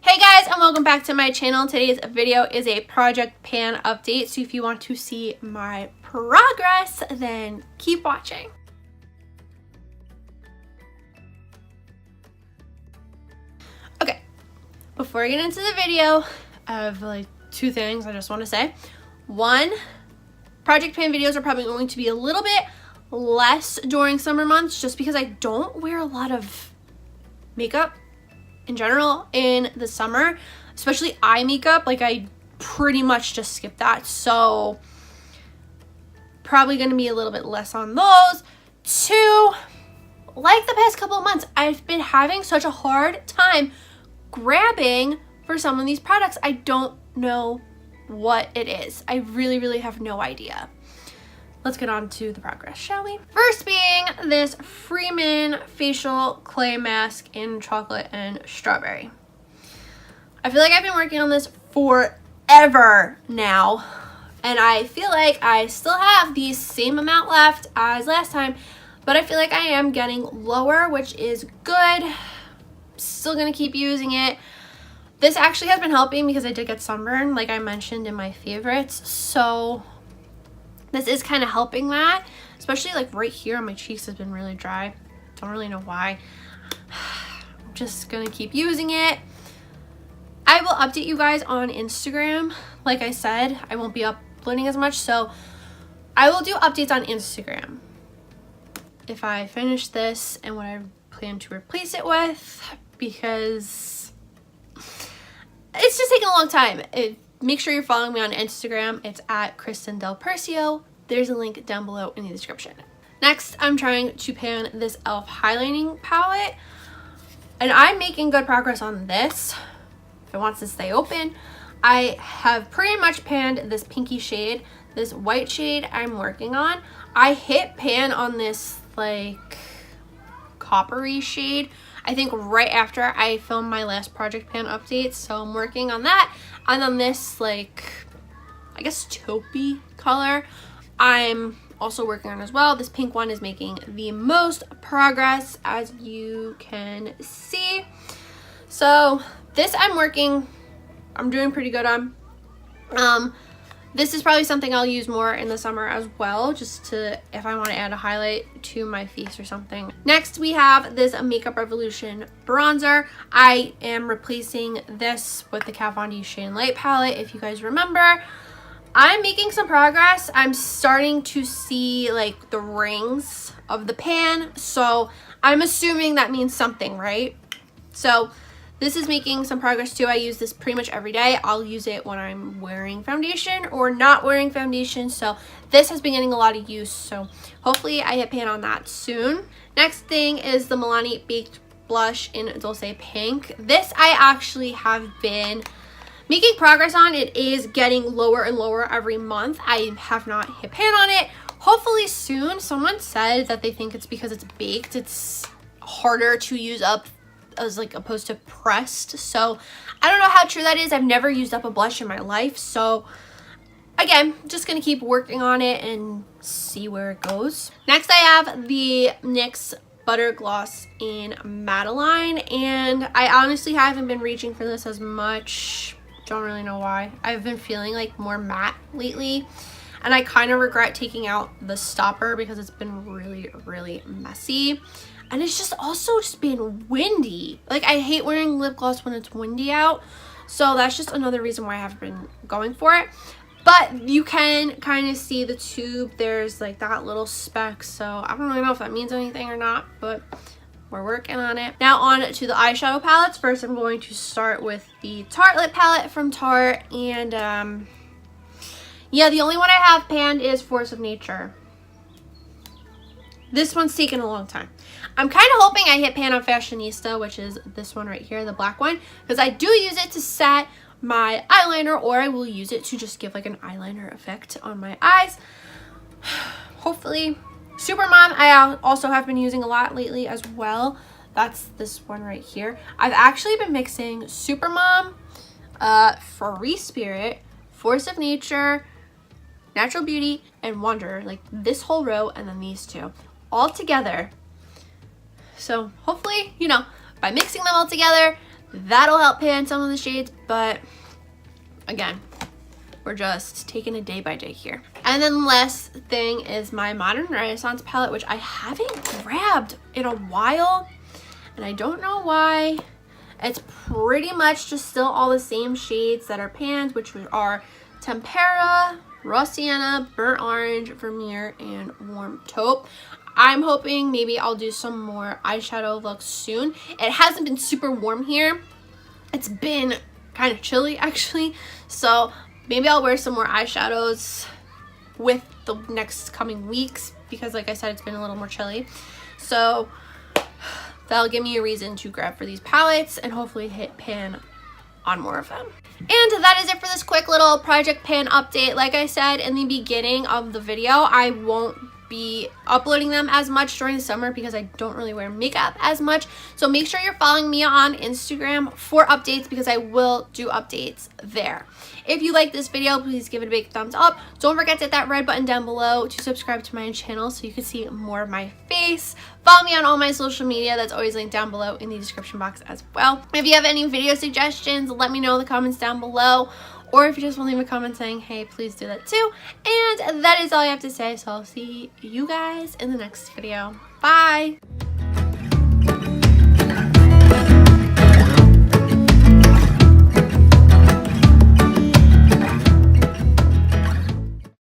Hey guys, and welcome back to my channel. Today's video is a project pan update, so if you want to see my progress, then keep watching. Okay, before I get into the video, I have like two things I just want to say. One, project pan videos are probably going to be a little bit less during summer months just because I don't wear a lot of makeup in general in the summer, especially eye makeup. Like, I pretty much just skip that, so probably gonna be a little bit less on those. Two, like the past couple of months, I've been having such a hard time grabbing for some of these products. I don't know what it is. I really have no idea. Let's get on to the progress, shall we? First being this Freeman facial clay mask in chocolate and strawberry. I feel like I've been working on this forever now, and I feel like I still have the same amount left as last time, but I feel like I am getting lower, which is good. Still gonna keep using it. This actually has been helping because I did get sunburn, like I mentioned in my favorites, so this is kind of helping that, especially like right here on my cheeks has been really dry. Don't really know why. I'm just gonna keep using it. I will update you guys on Instagram. Like I said, I won't be uploading as much, so I will do updates on Instagram if I finish this and what I plan to replace it with, because it's just taking a long time. Make sure you're following me on Instagram. It's at Kristen Del Percio. There's a link down below in the description. Next, I'm trying to pan this e.l.f. highlighting palette, and I'm making good progress on this. If it wants to stay open, I have pretty much panned this pinky shade. This white shade I'm working on, I hit pan on this like coppery shade, I think right after I filmed my last project pan update, so I'm working on that. And then this like, I guess taupey color, I'm also working on as well. This pink one is making the most progress, as you can see. So this I'm doing pretty good on. This is probably something I'll use more in the summer as well, just to, if I want to add a highlight to my face or something. Next, we have this Makeup Revolution bronzer. I am replacing this with the Kat Von D Shade and Light palette. If you guys remember, I'm making some progress. I'm starting to see like the rings of the pan, so I'm assuming that means something, right? So this is making some progress too. I use this pretty much every day. I'll use it when I'm wearing foundation or not wearing foundation. So this has been getting a lot of use. So hopefully I hit pan on that soon. Next thing is the Milani Baked Blush in Dolce Pink. This I actually have been making progress on. It is getting lower and lower every month. I have not hit pan on it. Hopefully soon. Someone said that they think it's because it's baked. It's harder to use up as like opposed to pressed, so I don't know how true that is. I've never used up a blush in my life, so again, just gonna keep working on it and see where it goes. Next, I have the NYX Butter Gloss in Madeline, and I honestly haven't been reaching for this as much. Don't really know why. I've been feeling like more matte lately, and I kind of regret taking out the stopper because it's been really messy. And it's just also just been windy. Like, I hate wearing lip gloss when it's windy out. So that's just another reason why I haven't been going for it. But you can kind of see the tube. There's like that little speck. So I don't really know if that means anything or not, but we're working on it. Now on to the eyeshadow palettes. First, I'm going to start with the Tartelette palette from Tarte. And yeah, the only one I have panned is Force of Nature. This one's taken a long time. I'm kind of hoping I hit pan on Fashionista, which is this one right here, the black one, because I do use it to set my eyeliner, or I will use it to just give like an eyeliner effect on my eyes. Hopefully. Supermom, I also have been using a lot lately as well. That's this one right here. I've actually been mixing Supermom, Free Spirit, Force of Nature, Natural Beauty, and Wonder, like this whole row, and then these two all together. So hopefully, you know, by mixing them all together, That'll help pan some of the shades, but again, we're just taking it day by day here. And then last thing is my Modern Renaissance palette, which I haven't grabbed in a while, and I don't know why. It's pretty much just still all the same shades that are panned, which are Tempera, Raw Sienna, Burnt Orange, Vermeer, and Warm Taupe. I'm hoping maybe I'll do some more eyeshadow looks soon. It hasn't been super warm here. It's been kind of chilly actually, so maybe I'll wear some more eyeshadows with the next coming weeks, because like I said, it's been a little more chilly. So that'll give me a reason to grab for these palettes and hopefully hit pan on more of them. And that is it for this quick little project pan update. Like I said in the beginning of the video, I won't be uploading them as much during the summer because I don't really wear makeup as much. So make sure you're following me on Instagram for updates, because I will do updates there. If you like this video, please give it a big thumbs up. Don't forget to hit that red button down below to subscribe to my channel so you can see more of my face. Follow me on all my social media. That's always linked down below in the description box as well. If you have any video suggestions, let me know in the comments down below. Or if you just want to leave a comment saying, hey, please do that too. And that is all I have to say. So I'll see you guys in the next video. Bye!